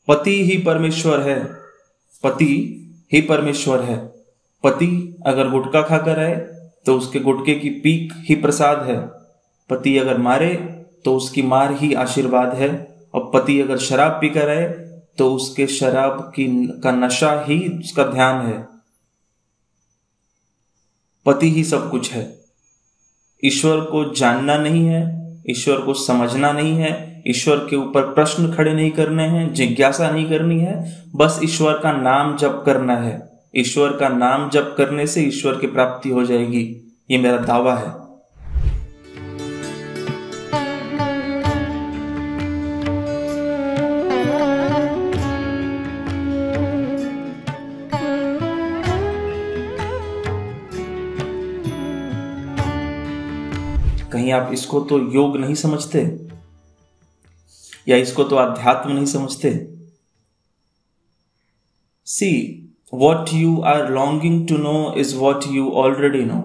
पति ही परमेश्वर है, पति ही परमेश्वर है। पति अगर गुटखा खाकर आए तो उसके गुटखे की पीक ही प्रसाद है। पति अगर मारे तो उसकी मार ही आशीर्वाद है। और पति अगर शराब पीकर आए तो उसके शराब का नशा ही उसका ध्यान है। पति ही सब कुछ है। ईश्वर को जानना नहीं है, ईश्वर को समझना नहीं है, ईश्वर के ऊपर प्रश्न खड़े नहीं करने हैं, जिज्ञासा नहीं करनी है, बस ईश्वर का नाम जप करना है। ईश्वर का नाम जप करने से ईश्वर की प्राप्ति हो जाएगी, ये मेरा दावा है। कहीं आप इसको तो योग नहीं समझते, या इसको तो अध्यात्म नहीं समझते। See, what you are longing to know is what you already know.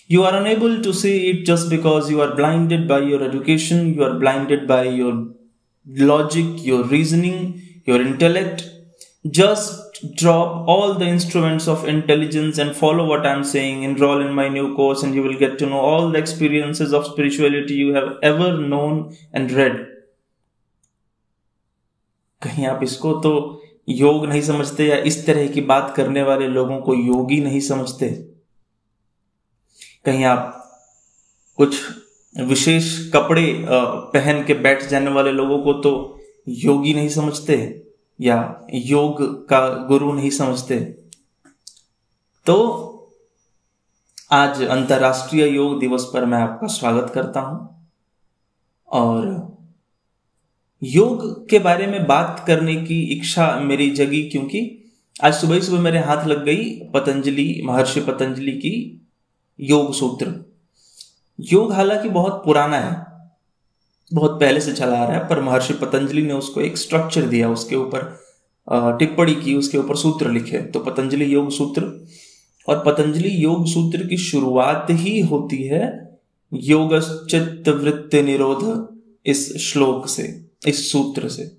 You are unable to see it just because you are blinded by your education, you are blinded by your logic, your reasoning, your intellect. Just drop all the instruments of intelligence and follow what I am saying. Enroll in my new course and you will get to know all the experiences of spirituality you have ever known and read. कहीं आप इसको तो योग नहीं समझते, या इस तरह की बात करने वाले लोगों को योगी नहीं समझते। कहीं आप कुछ विशेष कपड़े पहन के बैठ जाने वाले लोगों को तो योगी नहीं समझते, या योग का गुरु नहीं समझते। तो आज अंतर्राष्ट्रीय योग दिवस पर मैं आपका स्वागत करता हूं, और योग के बारे में बात करने की इच्छा मेरी जगी क्योंकि आज सुबह सुबह मेरे हाथ लग गई महर्षि पतंजलि की योग सूत्र। योग हालांकि बहुत पुराना है, बहुत पहले से चला आ रहा है, पर महर्षि पतंजलि ने उसको एक स्ट्रक्चर दिया, उसके ऊपर टिप्पणी की, उसके ऊपर सूत्र लिखे, तो पतंजलि योग सूत्र। और पतंजलि योग सूत्र की शुरुआत ही होती है योगश्चित्त वृत्ति निरोध इस श्लोक से, इस सूत्र से।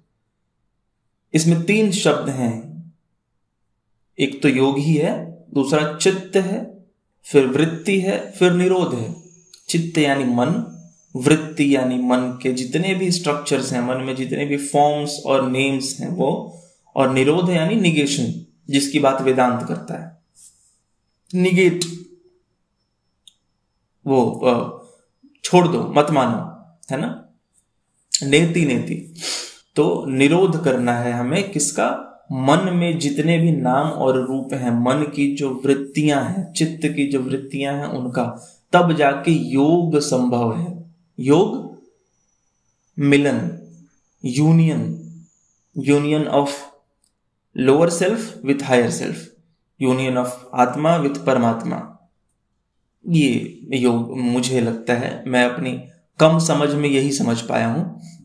इसमें 3 शब्द हैं, एक तो योग ही है, दूसरा चित्त है, फिर वृत्ति है, फिर निरोध है। चित्त यानी मन, वृत्ति यानी मन के जितने भी स्ट्रक्चर्स हैं, मन में जितने भी फॉर्म्स और नेम्स हैं वो, और निरोध है यानी निगेशन, जिसकी बात वेदांत करता है। निगेट, वो छोड़ दो, मत मानो, है ना। नेति तो निरोध करना है हमें किसका? मन में जितने भी नाम और रूप हैं, मन की जो वृत्तियां हैं, चित्त की जो वृत्तियां हैं उनका, तब जाके योग संभव है। योग मिलन, union of lower self with higher self, union of atma with paramatma. ये योग मुझे लगता है, मैं अपनी कम समझ में यही समझ पाया हूं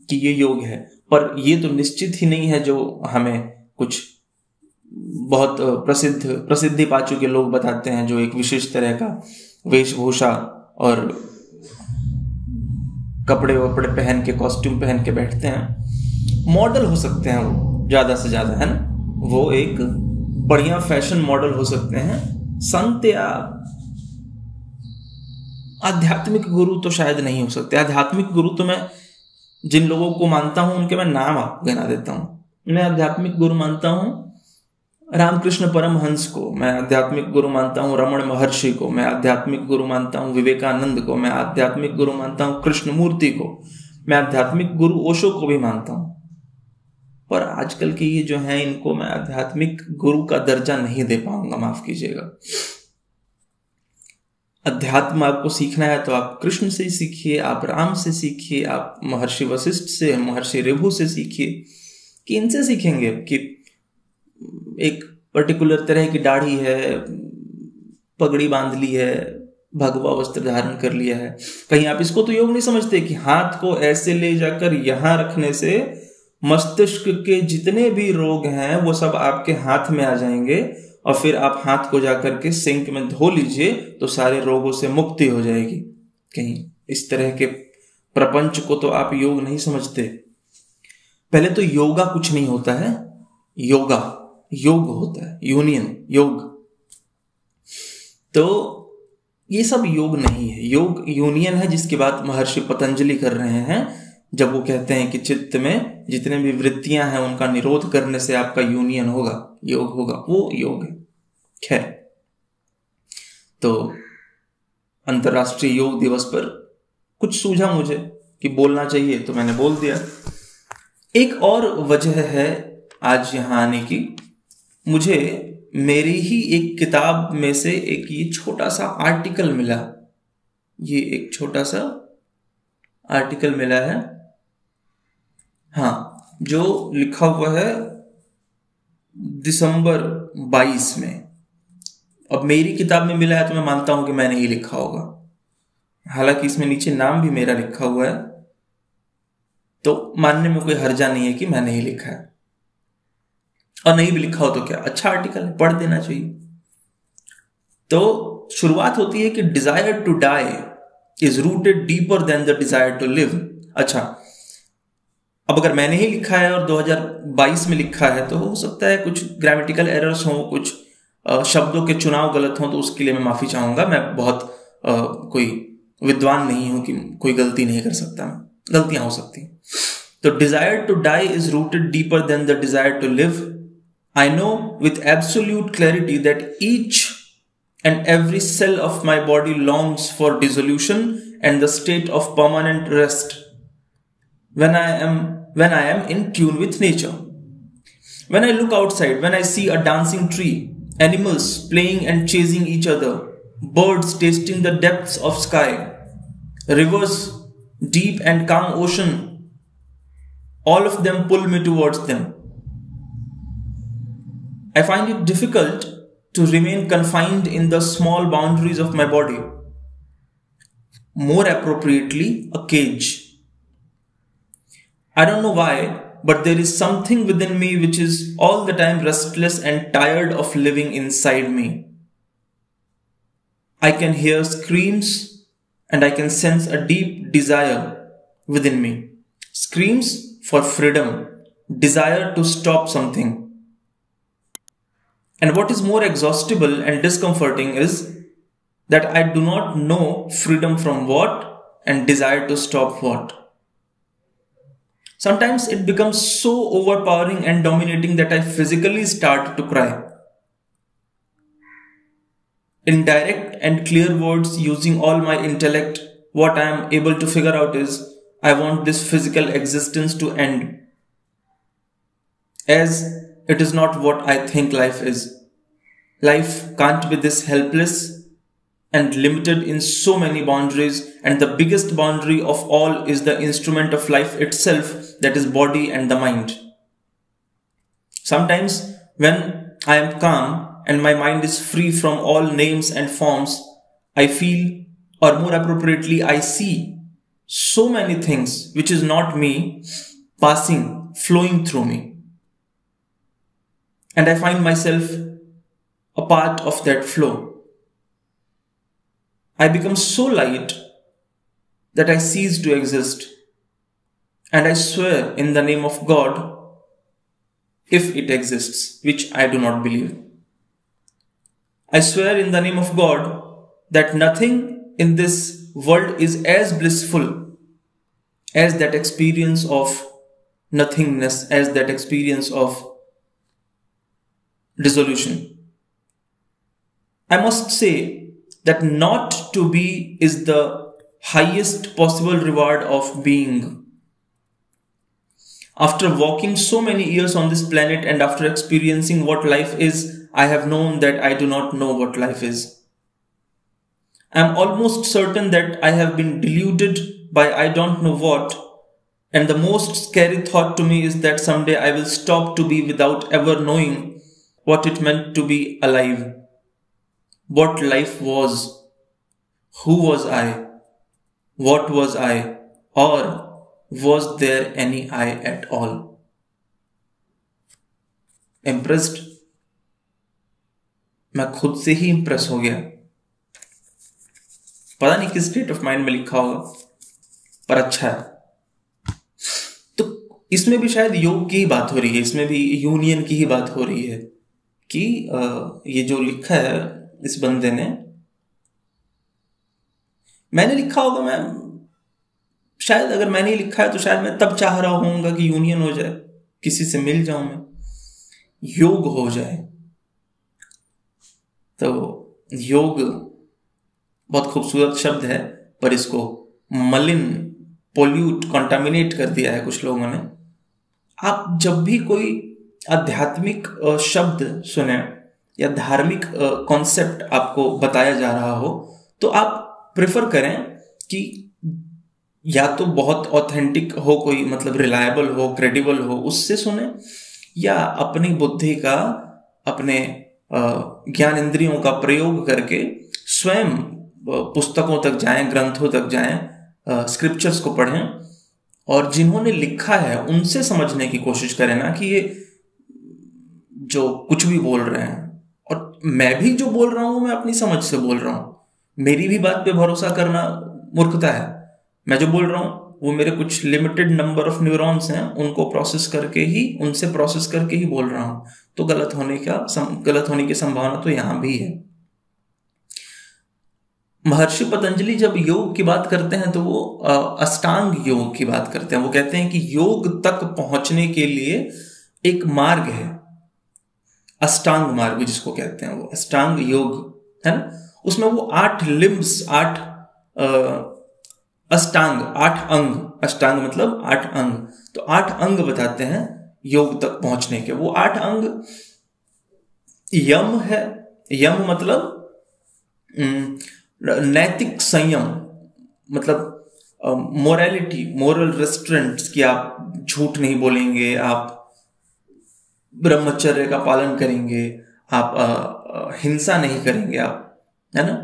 कि ये योग है। पर ये तो निश्चित ही नहीं है जो हमें कुछ बहुत प्रसिद्धि पा चुके लोग बताते हैं, जो एक विशेष तरह का वेशभूषा और कपड़े वपड़े पहन के, कॉस्ट्यूम पहन के बैठते हैं। मॉडल हो सकते हैं वो ज्यादा से ज्यादा, है ना, वो एक बढ़िया फैशन मॉडल हो सकते हैं। संत या आध्यात्मिक गुरु तो शायद नहीं हो सकते। आध्यात्मिक गुरु तो मैं जिन लोगों को मानता हूं उनके मैं नाम आपको गिना देता हूं। मैं आध्यात्मिक गुरु मानता हूं रामकृष्ण परमहंस को, मैं आध्यात्मिक गुरु मानता हूं रमण महर्षि को, मैं आध्यात्मिक गुरु मानता हूं विवेकानंद को, मैं आध्यात्मिक गुरु मानता हूं कृष्णमूर्ति को, मैं आध्यात्मिक गुरु ओशो को भी मानता हूं। पर आजकल के ये जो हैं, इनको मैं आध्यात्मिक गुरु का दर्जा नहीं दे पाऊंगा, माफ कीजिएगा। अध्यात्म आपको सीखना है तो आप कृष्ण से सीखिए, आप राम से सीखिए, आप महर्षि वशिष्ठ से, महर्षि ऋभु से सीखिए। कि इनसे सीखेंगे कि एक पर्टिकुलर तरह की दाढ़ी है, पगड़ी बांध ली है, भगवा वस्त्र धारण कर लिया है। कहीं आप इसको तो योग नहीं समझते कि हाथ को ऐसे ले जाकर यहां रखने से मस्तिष्क के जितने भी रोग हैं वो सब आपके हाथ में आ जाएंगे, और फिर आप हाथ को जाकर के सिंक में धो लीजिए तो सारे रोगों से मुक्ति हो जाएगी। कहीं इस तरह के प्रपंच को तो आप योग नहीं समझते। पहले तो योगा कुछ नहीं होता है, योगा योग होता है, यूनियन योग। तो ये सब योग नहीं है, योग यूनियन है, जिसकी बात महर्षि पतंजलि कर रहे हैं जब वो कहते हैं कि चित्त में जितने भी वृत्तियां हैं उनका निरोध करने से आपका यूनियन होगा, योग होगा, वो योग है। खैर, तो अंतर्राष्ट्रीय योग दिवस पर कुछ सूझा मुझे कि बोलना चाहिए, तो मैंने बोल दिया। एक और वजह है आज यहाँ आने की, मुझे मेरी ही एक किताब में से एक ये छोटा सा आर्टिकल मिला, ये एक छोटा सा आर्टिकल मिला है, हाँ, जो लिखा हुआ है दिसंबर 22 में। अब मेरी किताब में मिला है तो मैं मानता हूं कि मैंने ही लिखा होगा, हालांकि इसमें नीचे नाम भी मेरा लिखा हुआ है, तो मानने में कोई हर्जा नहीं है कि मैंने ही लिखा है। और नहीं भी लिखा हो तो क्या, अच्छा आर्टिकल है, पढ़ देना चाहिए। तो शुरुआत होती है कि desire to die is rooted deeper than the desire to live. अच्छा, अब अगर मैंने ही लिखा है और 2022 में लिखा है तो हो सकता है कुछ ग्रामेटिकल एरर्स हों, कुछ शब्दों के चुनाव गलत हों, तो उसके लिए मैं माफी चाहूंगा। मैं बहुत कोई विद्वान नहीं हूं कि कोई गलती नहीं कर सकता, गलतियां हो सकती हैं। तो desire to die is rooted deeper than the desire to live. I know with absolute clarity that each and every cell of my body longs for dissolution and the state of permanent rest when I am in tune with nature. When I look outside, when I see a dancing tree, animals playing and chasing each other, birds tasting the depths of sky, rivers, deep and calm ocean, all of them pull me towards them. I find it difficult to remain confined in the small boundaries of my body, more appropriately, a cage. I don't know why, but there is something within me which is all the time restless and tired of living inside me. I can hear screams and I can sense a deep desire within me. Screams for freedom, desire to stop something. And what is more exhaustible and discomforting is that I do not know freedom from what and desire to stop what. Sometimes it becomes so overpowering and dominating that I physically start to cry. In direct and clear words, using all my intellect, what I am able to figure out is I want this physical existence to end, as it is not what I think life is. Life can't be this helpless and limited in so many boundaries, and the biggest boundary of all is the instrument of life itself, that is body and the mind. Sometimes when I am calm and my mind is free from all names and forms, I feel, or more appropriately, I see so many things which is not me passing, flowing through me. And I find myself a part of that flow. I become so light that I cease to exist. And I swear in the name of God, if it exists, which I do not believe, I swear in the name of God that nothing in this world is as blissful as that experience of nothingness, as that experience of dissolution. I must say that not to be is the highest possible reward of being. After walking so many years on this planet and after experiencing what life is, I have known that I do not know what life is. I am almost certain that I have been deluded by I don't know what, and the most scary thought to me is that someday I will stop to be without ever knowing what it meant to be alive. What life was, who was I, what was I, or was there any I at all? Impressed? मैं खुद से ही Impress हो गया। पता नहीं किस state of mind में लिखा होगा, पर अच्छा है। तो इसमें भी शायद योग की ही बात हो रही है, इसमें भी यूनियन की ही बात हो रही है कि ये जो लिखा है इस बंदे ने, मैंने लिखा होगा, मैं शायद अगर मैंने लिखा है तो शायद मैं तब चाह रहा होऊंगा कि यूनियन हो जाए, किसी से मिल जाऊं मैं, योग हो जाए। तो योग बहुत खूबसूरत शब्द है, पर इसको मलिन, पोल्यूट, कॉन्टामिनेट कर दिया है कुछ लोगों ने। आप जब भी कोई आध्यात्मिक शब्द सुने या धार्मिक कॉन्सेप्ट आपको बताया जा रहा हो, तो आप प्रेफर करें कि या तो बहुत ऑथेंटिक हो, कोई मतलब रिलायबल हो, क्रेडिबल हो, उससे सुने, या अपनी बुद्धि का, अपने ज्ञान इंद्रियों का प्रयोग करके स्वयं पुस्तकों तक जाएं, ग्रंथों तक जाएं, स्क्रिप्चर्स को पढ़ें और जिन्होंने लिखा है उनसे समझने की कोशिश करें ना कि ये जो कुछ भी बोल रहे हैं, और मैं भी जो बोल रहा हूं मैं अपनी समझ से बोल रहा हूं, मेरी भी बात पे भरोसा करना मूर्खता है। मैं जो बोल रहा हूं वो मेरे कुछ लिमिटेड नंबर ऑफ न्यूरॉन्स हैं, उनको प्रोसेस करके ही, उनसे प्रोसेस करके ही बोल रहा हूं, तो गलत होने की संभावना तो यहां भी है। महर्षि पतंजलि जब योग की बात करते हैं तो वो अष्टांग योग की बात करते हैं। वो कहते हैं कि योग तक पहुंचने के लिए एक मार्ग है, अष्टांग मार्ग जिसको कहते हैं, वो अष्टांग योग है ना। उसमें वो 8 लिम्ब्स, 8 अष्टांग, 8 अंग, अष्टांग मतलब 8 अंग, तो 8 अंग बताते हैं योग तक पहुंचने के। वो 8 अंग यम है, यम मतलब नैतिक संयम, मतलब मोरालिटी, मोरल रेस्ट्रेंट्स, कि आप झूठ नहीं बोलेंगे, आप ब्रह्मचर्य का पालन करेंगे, आप हिंसा नहीं करेंगे, आप, है ना,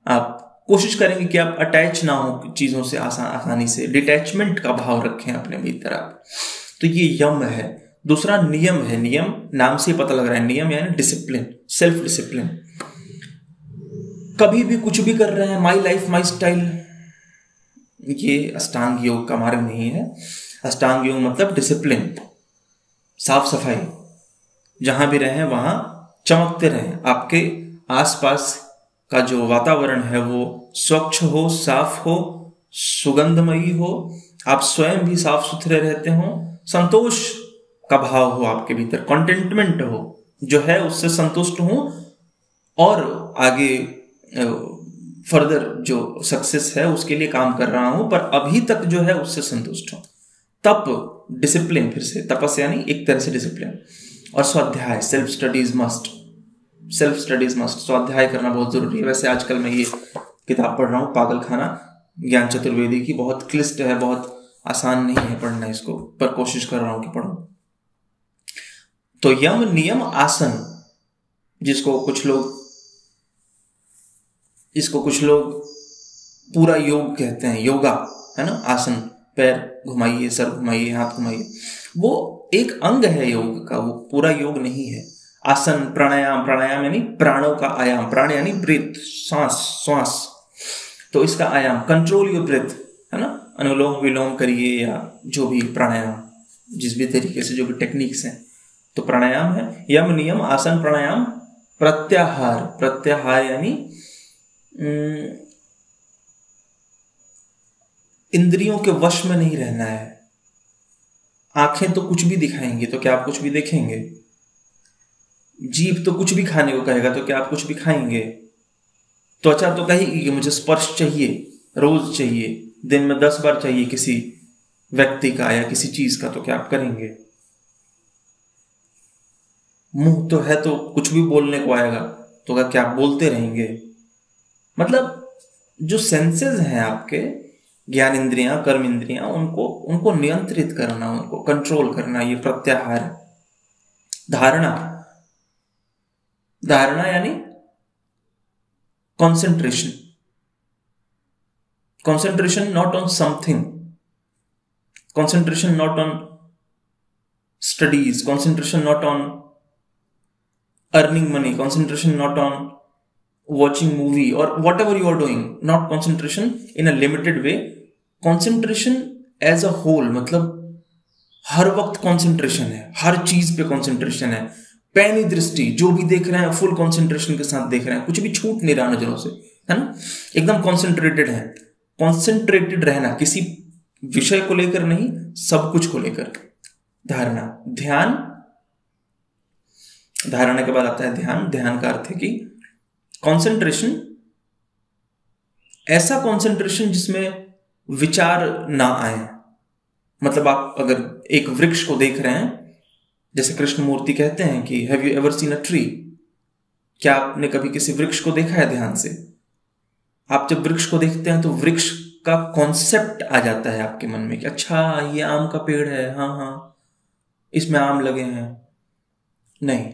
आप कोशिश करेंगे कि आप अटैच ना हो चीजों से आसानी से, डिटैचमेंट का भाव रखें अपने भीतर आप। तो ये यम है। दूसरा नियम है। नियम नाम से पता लग रहा है, नियम यानी डिसिप्लिन, सेल्फ डिसिप्लिन। कभी भी कुछ भी कर रहे हैं, माई लाइफ माई स्टाइल, ये अष्टांग योग का मार्ग नहीं है। अष्टांग योग मतलब डिसिप्लिन, साफ सफाई, जहां भी रहें वहां चमकते रहें, आपके आसपास का जो वातावरण है वो स्वच्छ हो, साफ हो, सुगंधमयी हो, आप स्वयं भी साफ सुथरे रहते हो, संतोष का भाव हो आपके भीतर, कंटेंटमेंट हो, जो है उससे संतुष्ट हूं और आगे फर्दर जो सक्सेस है उसके लिए काम कर रहा हूं, पर अभी तक जो है उससे संतुष्ट हूं। तप, डिसिप्लिन, फिर से तपस्या यानी एक तरह से डिसिप्लिन। और स्वाध्याय, self studies must, self studies must, स्वाध्याय करना बहुत जरूरी है। वैसे आजकल मैं ये किताब पढ़ रहा हूँ, पागल खाना ज्ञान चतुर्वेदी की, बहुत क्लिष्ट है, बहुत आसान नहीं है पढ़ना इसको, पर कोशिश कर रहा हूं कि पढ़ूं। तो यम, नियम, आसन, जिसको कुछ लोग पूरा योग कहते हैं, योगा है ना, आसन, पैर घुमाइए, सर घुमाइए, हाथ घुमाइए, वो एक अंग है योग का, वो पूरा योग नहीं है। आसन, प्राणायाम, प्राणायाम यानी प्राणों का आयाम, प्राण यानी ब्रीथ, श्वास, तो इसका आयाम, कंट्रोल योर ब्रीथ, है ना, अनुलोम विलोम करिए या जो भी प्राणायाम, जिस भी तरीके से जो भी टेक्निक्स हैं, तो प्राणायाम है। यम, नियम, आसन, प्राणायाम, प्रत्याहार, प्रत्याहार यानी इंद्रियों के वश में नहीं रहना है। आंखें तो कुछ भी दिखाएंगी, तो क्या आप कुछ भी देखेंगे? जीभ तो कुछ भी खाने को कहेगा, तो क्या आप कुछ भी खाएंगे? त्वचा तो कहेगी कि मुझे स्पर्श चाहिए, रोज चाहिए, दिन में 10 बार चाहिए किसी व्यक्ति का या किसी चीज का, तो क्या आप करेंगे? मुंह तो है, तो कुछ भी बोलने को आएगा, तो क्या आप बोलते रहेंगे? मतलब जो सेंसेस हैं आपके, ज्ञान इंद्रियां, कर्म इंद्रियां, उनको नियंत्रित करना, उनको कंट्रोल करना, ये प्रत्याहार। धारणा, धारणा यानी concentration, concentration not on something, concentration not on studies, concentration not on earning money, concentration not on watching movie or whatever you are doing, not concentration in a limited way, concentration as a whole, मतलब हर वक्त concentration है, हर चीज पे concentration है, पैनी दृष्टि, जो भी देख रहे हैं फुल कंसंट्रेशन के साथ देख रहे हैं, कुछ भी छूट नहीं रहा नजरों से, है ना, एकदम कंसंट्रेटेड है। कंसंट्रेटेड रहना किसी विषय को लेकर नहीं, सब कुछ को लेकर। धारणा, ध्यान, धारणा के बाद आता है ध्यान। ध्यान का अर्थ है कि कंसंट्रेशन, ऐसा कंसंट्रेशन जिसमें विचार ना आए। मतलब आप अगर एक वृक्ष को देख रहे हैं, जैसे कृष्णमूर्ति कहते हैं कि have you ever seen a tree, क्या आपने कभी किसी वृक्ष को देखा है ध्यान से? आप जब वृक्ष को देखते हैं तो वृक्ष का कॉन्सेप्ट आ जाता है आपके मन में कि अच्छा ये आम का पेड़ है, हाँ हाँ इसमें आम लगे हैं। नहीं,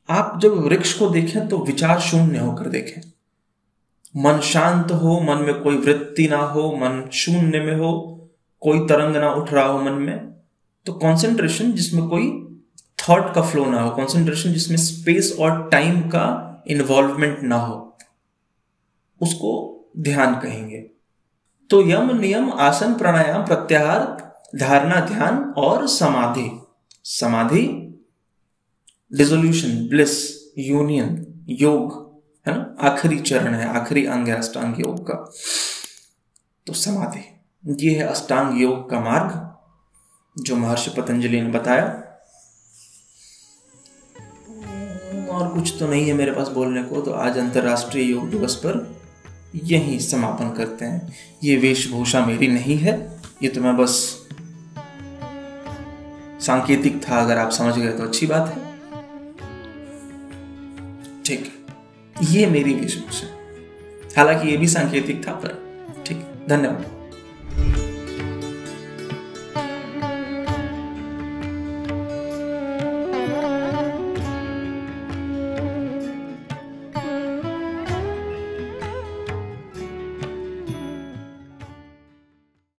आप जब वृक्ष को देखें तो विचार शून्य होकर देखें, मन शांत हो, मन में कोई वृत्ति ना हो, मन शून्य में हो, कोई तरंग ना उठ रहा हो मन में। तो कंसंट्रेशन जिसमें कोई थॉट का फ्लो ना हो, कंसंट्रेशन जिसमें स्पेस और टाइम का इन्वॉल्वमेंट ना हो, उसको ध्यान कहेंगे। तो यम, नियम, आसन, प्राणायाम, प्रत्याहार, धारणा, ध्यान और समाधि। समाधि डिसोल्यूशन, ब्लिस, यूनियन, योग, है ना, आखिरी चरण है, आखिरी अंग है अष्टांग योग का। तो समाधि, ये है अष्टांग योग का मार्ग जो महर्षि पतंजलि ने बताया। और कुछ तो नहीं है मेरे पास बोलने को, तो आज अंतर्राष्ट्रीय योग दिवस पर यही समापन करते हैं। ये वेशभूषा मेरी नहीं है, ये तो मैं बस सांकेतिक था, अगर आप समझ गए तो अच्छी बात है। ठीक, ये मेरी वेशभूषा, हालांकि ये भी सांकेतिक था, पर ठीक, धन्यवाद।